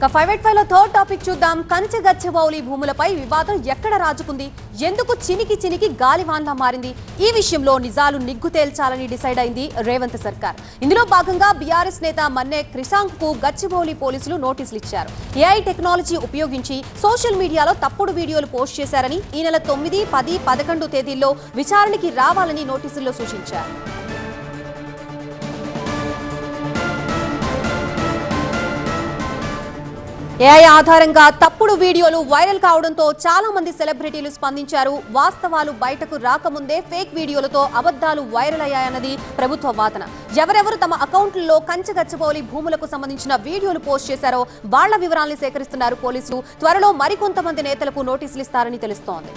585 లో third topic చూద్దాం. కంచెగచ్చబౌలి భూములపై వివాదం ఎక్కడ రాజుకుంది, ఎందుకు చినికి గాలివాన్లా మారింది? ఈ విషయంలో నిజాలు నిగ్గు తేల్చాలని డిసైడ్ అయింది రేవంత్ సర్కార్. ఇందులో భాగంగా బీఆర్ఎస్ నేత మన్నే క్రిషాంక్ కు గచ్చిబౌలి పోలీసులు నోటీసులు ఇచ్చారు. ఏఐ టెక్నాలజీ ఉపయోగించి సోషల్ మీడియాలో తప్పుడు వీడియోలు పోస్ట్ చేశారని, ఈ నెల 9, 10, 11 తేదీల్లో విచారణకి రావాలని నోటీసుల్లో సూచించారు. ఏఐ ఆధారంగా తప్పుడు వీడియోలు వైరల్ కావడంతో చాలా మంది సెలబ్రిటీలు స్పందించారు. వాస్తవాలు బయటకు రాకముందే ఫేక్ వీడియోలతో అబద్ధాలు వైరల్ అయ్యాయన్నది ప్రభుత్వ వాదన. ఎవరెవరు తమ అకౌంట్లలో కంచెగచ్చబౌలి భూములకు సంబంధించిన వీడియోలు పోస్ట్ చేశారో వాళ్ల వివరాలను సేకరిస్తున్నారు పోలీసులు. త్వరలో మరికొంతమంది నేతలకు నోటీసులు ఇస్తారని తెలుస్తోంది.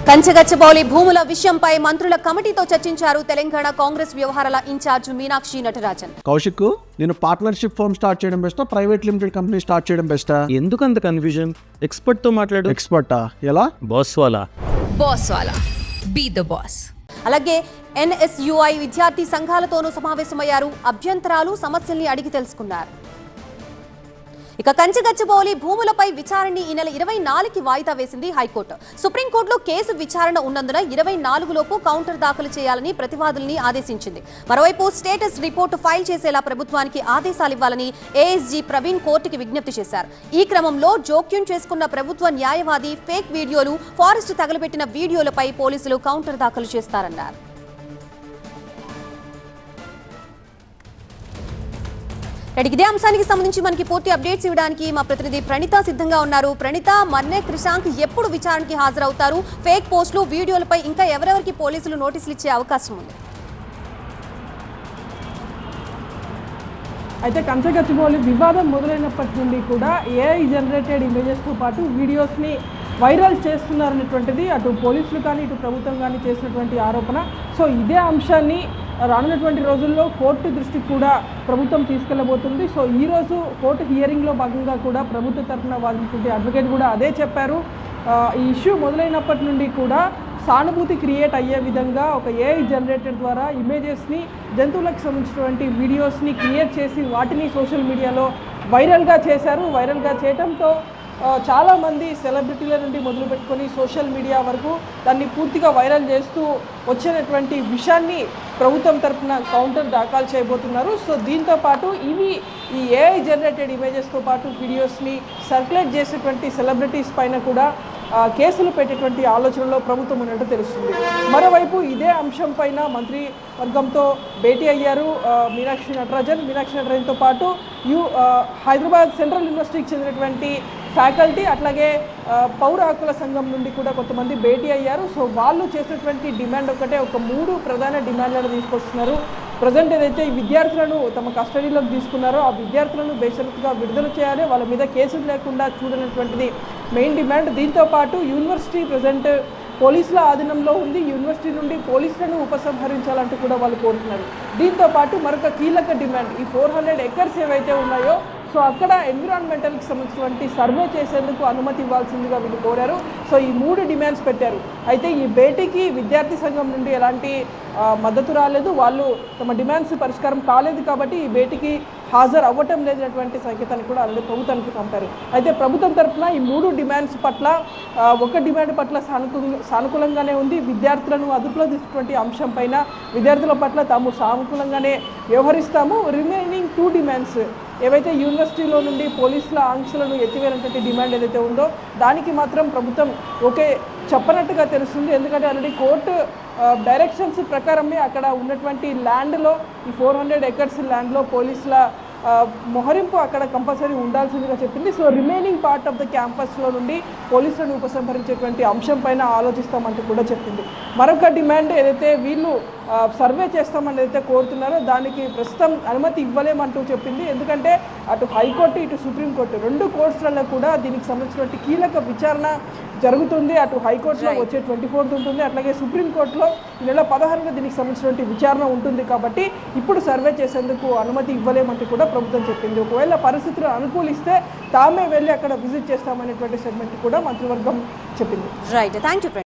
కంచెగచ్చబౌలి భూముల విషయంపై మంత్రుల కమిటీతో చర్చించారు తెలంగాణ కాంగ్రెస్ వ్యవహారాల ఇన్ఛార్జ్ మీనాక్షి నటరాజన్. కౌశిక్, నేను పార్ట్నర్షిప్ ఫర్మ్ స్టార్ట్ చేయడం బెస్టా, ప్రైవేట్ లిమిటెడ్ కంపెనీ స్టార్ట్ చేయడం బెస్టా? ఎందుకు అంత కన్ఫ్యూజన్? ఎక్స్పర్ట్ తో మాట్లాడు. ఎక్స్పర్టా? ఎలా? బాస్ వాలా బీ ద బాస్. అలాగే ఎన్ఎస్యుఐ విద్యార్థి సంఘాలతోనూ సమావేశమయ్యారు. అభ్యంతరాలు, సమస్యల్ని అడిగి తెలుసుకున్నారు. ఇక కంచెగచ్చబౌలి భూములపై విచారణని ఈ నెల 24కి వాయిదా వేసింది హైకోర్టు. సుప్రీంకోర్టులో కేసు విచారణ ఉన్నందున 24 లోపు కౌంటర్ దాఖలు చేయాలని ప్రతివాదుల్ని ఆదేశించింది. మరోవైపు స్టేటస్ రిపోర్టు ఫైల్ చేసేలా ప్రభుత్వానికి ఆదేశాలు ఇవ్వాలని ఏఎస్జీ ప్రవీణ్ కోర్టుకి విజ్ఞప్తి చేశారు. ఈ క్రమంలో జోక్యం చేసుకున్న ప్రభుత్వ న్యాయవాది ఫేక్ వీడియోలు, ఫారెస్ట్ తగలబెట్టిన వీడియోలపై పోలీసులు కౌంటర్ దాఖలు చేస్తారన్నారు. ఇదే అంశానికి సంబంధించి మనకి పూర్తి అప్డేట్స్ ఇవ్వడానికి మా ప్రతినిధి ప్రణీత సిద్ధంగా ఉన్నారు. ప్రణీత, మన్నే క్రిషాంక్ ఎప్పుడు విచారణకి హాజరవుతారు? ఫేక్ పోస్టులు, వీడియోలపై ఇంకా ఎవరెవరికి పోలీసులు నోటీసులు ఇచ్చే అవకాశం ఉంది? అయితే కంచెగచ్చబౌలి వివాదం మొదలైనప్పటి నుండి కూడా ఏఐ జనరేటెడ్ ఇమేజెస్తో పాటు వీడియోస్ని వైరల్ చేస్తున్నారనేటువంటిది అటు పోలీసులు కానీ ఇటు ప్రభుత్వం కానీ చేసినటువంటి ఆరోపణ. సో ఇదే అంశాన్ని రానున్నటువంటి రోజుల్లో కోర్టు దృష్టికి కూడా ప్రభుత్వం తీసుకెళ్లబోతుంది. సో ఈరోజు కోర్టు హియరింగ్లో భాగంగా కూడా ప్రభుత్వ తరఫున వాదించిన అడ్వకేట్ కూడా అదే చెప్పారు. ఈ ఇష్యూ మొదలైనప్పటి నుండి కూడా సానుభూతి క్రియేట్ అయ్యే విధంగా ఒక ఏఐ జనరేటెడ్ ద్వారా ఇమేజెస్ని, జంతువులకు సంబంధించినటువంటి వీడియోస్ని క్రియేట్ చేసి వాటిని సోషల్ మీడియాలో వైరల్గా చేశారు. వైరల్గా చేయడంతో చాలామంది సెలబ్రిటీల నుండి మొదలుపెట్టుకొని సోషల్ మీడియా వరకు దాన్ని పూర్తిగా వైరల్ చేస్తూ వచ్చినటువంటి విషయాన్ని ప్రభుత్వం తరఫున కౌంటర్ దాఖలు చేయబోతున్నారు. సో దీంతో పాటు ఈ ఏఐ జనరేటెడ్ ఇమేజెస్తో పాటు వీడియోస్ని సర్క్యులేట్ చేసేటువంటి సెలబ్రిటీస్ పైన కూడా కేసులు పెట్టేటువంటి ఆలోచనలో ప్రభుత్వం ఉన్నట్టు తెలుస్తుంది. మరోవైపు ఇదే అంశం పైన మంత్రి వర్గంతో భేటీ అయ్యారు మీనాక్షి నటరాజన్తో పాటు హైదరాబాద్ సెంట్రల్ యూనివర్సిటీకి చెందినటువంటి ఫ్యాకల్టీ, అట్లాగే పౌర హక్కుల సంఘం నుండి కూడా కొంతమంది భేటీ అయ్యారు. సో వాళ్ళు చేసినటువంటి డిమాండ్ ఒకటే, ఒక 3 ప్రధాన డిమాండ్లను తీసుకొస్తున్నారు. ప్రజెంట్ ఏదైతే ఈ విద్యార్థులను తమ కస్టడీలోకి తీసుకున్నారో ఆ విద్యార్థులను బేషరతుగా విడుదల చేయాలి, వాళ్ళ మీద కేసులు లేకుండా చూడనటువంటిది మెయిన్ డిమాండ్. దీంతోపాటు యూనివర్సిటీ ప్రజెంట్ పోలీసుల ఆధీనంలో ఉంది, యూనివర్సిటీ నుండి పోలీసులను ఉపసంహరించాలంటూ కూడా వాళ్ళు కోరుతున్నారు. దీంతోపాటు మరొక కీలక డిమాండ్, ఈ 400 acres ఏవైతే ఉన్నాయో సో అక్కడ ఎన్విరాన్మెంటల్కి సంబంధించినటువంటి సర్వే చేసేందుకు అనుమతి ఇవ్వాల్సిందిగా వీళ్ళు కోరారు. సో ఈ 3 డిమాండ్స్ పెట్టారు. అయితే ఈ భేటీకి విద్యార్థి సంఘం నుండి ఎలాంటి మద్దతు రాలేదు, వాళ్ళు తమ డిమాండ్స్ పరిష్కారం కాలేదు కాబట్టి ఈ భేటీకి హాజరు అవ్వటం లేనటువంటి సంకేతాన్ని కూడా ఆల్రెడీ ప్రభుత్వానికి పంపారు. అయితే ప్రభుత్వం తరఫున ఈ 3 డిమాండ్స్ పట్ల ఒక డిమాండ్ పట్ల సానుకూలంగానే ఉంది. విద్యార్థులను అదుపులో తీసుకున్నటువంటి అంశం పైన విద్యార్థుల పట్ల తాము సానుకూలంగానే వ్యవహరిస్తాము. రిమైనింగ్ 2 డిమాండ్స్ ఏవైతే యూనివర్సిటీలో నుండి పోలీసుల ఆంక్షలను ఎత్తివేయాలన్నటువంటి డిమాండ్ ఏదైతే ఉందో దానికి మాత్రం ప్రభుత్వం ఓకే చెప్పనట్టుగా తెలుస్తుంది. ఎందుకంటే ఆల్రెడీ కోర్టు డైరెక్షన్స్ ప్రకారమే అక్కడ ఉన్నటువంటి ల్యాండ్లో ఈ 400 acres ల్యాండ్లో పోలీసుల మొహరింపు అక్కడ కంపల్సరీ ఉండాల్సిందిగా చెప్పింది. So remaining part of the క్యాంపస్లో నుండి పోలీసులను ఉపసంహరించేటువంటి అంశం పైన ఆలోచిస్తామంటూ కూడా చెప్పింది. మరొక డిమాండ్ ఏదైతే వీళ్ళు సర్వే చేస్తామని ఏదైతే కోరుతున్నారో దానికి ప్రస్తుతం అనుమతి ఇవ్వలేమంటూ చెప్పింది. ఎందుకంటే అటు హైకోర్టు ఇటు సుప్రీంకోర్టు 2 కోర్టులలో కూడా దీనికి సంబంధించినటువంటి కీలక విచారణ జరుగుతుంది. అటు హైకోర్టులో వచ్చే 24th ఉంటుంది, అట్లాగే సుప్రీంకోర్టులో ఈ నెల 16న దీనికి సంబంధించినటువంటి విచారణ ఉంటుంది. కాబట్టి ఇప్పుడు సర్వే చేసేందుకు అనుమతి ఇవ్వలేమంటూ కూడా ప్రభుత్వం చెప్పింది. ఒకవేళ పరిస్థితులు అనుకూలిస్తే తామే వెళ్ళి అక్కడ విజిట్ చేస్తామనేటువంటి సెగ్మెంట్ కూడా మంత్రివర్గం చెప్పింది. Right, thank you.